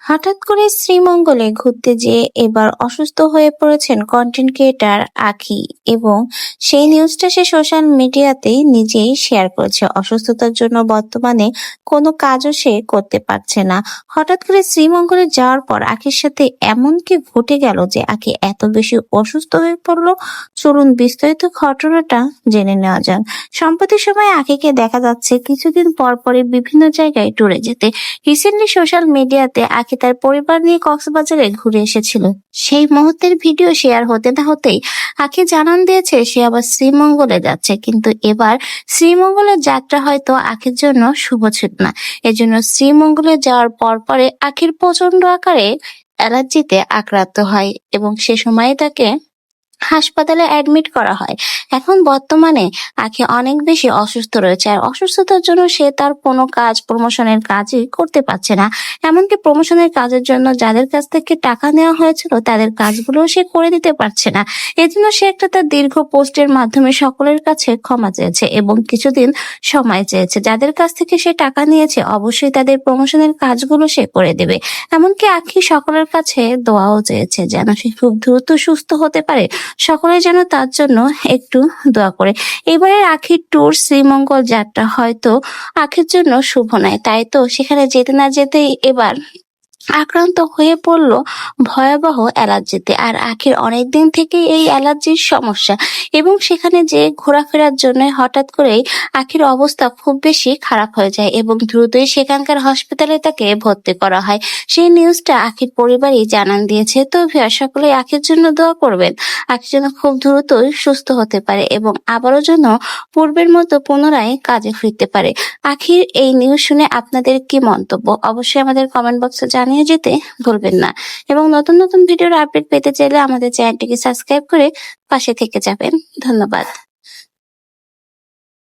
হঠাৎ করে শ্রীমঙ্গলে ঘুরতে যেয়ে এবার অসুস্থ হয়ে পড়েছেন কন্টেন্ট ক্রিয়েটার আখি এবং সেই নিউজটা সে সোশ্যাল মিডিয়াতেই নিজেই শেয়ার করেছে। অসুস্থতার জন্য বর্তমানে কোনো কাজও সে করতে পারছে না। হঠাৎ করে শ্রীমঙ্গলে যাওয়ার পর আখির সাথে এমন কি ঘটে গেল যে আখি এত বেশি অসুস্থ হয়ে পড়লো? চলুন বিস্তারিত ঘটনাটা জেনে নেওয়া যাক। সম্প্রতি সময়ে আখিকে দেখা যাচ্ছে কিছুদিন পর পরই বিভিন্ন জায়গায় ট্যুরে যেতে। রিসেন্টলি সোশ্যাল মিডিয়াতে আখি তার পরিবার নিয়ে কক্সবাজারে ঘুরে এসেছিল। সেই মুহূর্তের ভিডিও শেয়ার হতে না হতেই আখি জানান দিয়েছে সে আবার শ্রীমঙ্গলে যাচ্ছে, কিন্তু এবার শ্রীমঙ্গলের যাত্রা হয়তো আখির জন্য শুভ ছিল না। এজন্য শ্রীমঙ্গলে যাওয়ার পরে আখির প্রচন্ড আকারে অ্যালার্জিতে আক্রান্ত হয় এবং সে সময়ে তাকে হাসপাতালে অ্যাডমিট করা হয়। এখন বর্তমানে আখি অনেক বেশি অসুস্থ রয়েছে, আর অসুস্থতার জন্য সে তার কোনো কাজ, প্রমোশনের কাজই করতে পারছে না। এমনকি প্রমোশনের কাজের জন্য যাদের কাছ থেকে টাকা নেওয়া হয়েছিল তাদের কাজগুলো সে করে দিতে পারছে না। এজন্য সে একটা তার দীর্ঘ পোস্টের মাধ্যমে সকলের কাছে ক্ষমা চেয়েছে এবং কিছুদিন সময় চেয়েছে। যাদের কাছ থেকে সে টাকা নিয়েছে অবশ্যই তাদের প্রমোশনের কাজগুলো সে করে দেবে। এমনকি আখি সকলের কাছে দোয়াও চেয়েছে যেন সে খুব দ্রুত সুস্থ হতে পারে। সকলে যেন তার জন্য একটু দোয়া করে। এবারের আখির ট্যুর শ্রীমঙ্গল যাত্রা হয়তো আখির জন্য শুভ নয়, তাই তো সেখানে যেতে না যেতেই এবার আক্রান্ত হয়ে পড়ল ভয়াবহ অ্যালার্জিতে। আর আখির অনেকদিন থেকেই এই অ্যালার্জির সমস্যা এবং সেখানে যে ঘোরাফেরার জন্য হঠাৎ করেই আখির অবস্থা খুব বেশি খারাপ হয়ে যায় এবং দ্রুতই সেখানকার হসপিটালে তাকে ভর্তি করা হয়। সেই নিউজটা আখির পরিবারই জানান দিয়েছে। তো ভিউয়ার সকলে আখির জন্য দোয়া করবেন, আখি যেন খুব দ্রুতই সুস্থ হতে পারে এবং আবারও যেন পূর্বের মতো পুনরায় কাজে ফিরতে পারে। আখির এই নিউজ শুনে আপনাদের কি মন্তব্য অবশ্যই আমাদের কমেন্ট বক্সে জানিয়ে যেতে ভুলবেন না, এবং নতুন নতুন ভিডিওর আপডেট পেতে চাইলে আমাদের চ্যানেলটিকে সাবস্ক্রাইব করে পাশে থেকে যাবেন। ধন্যবাদ।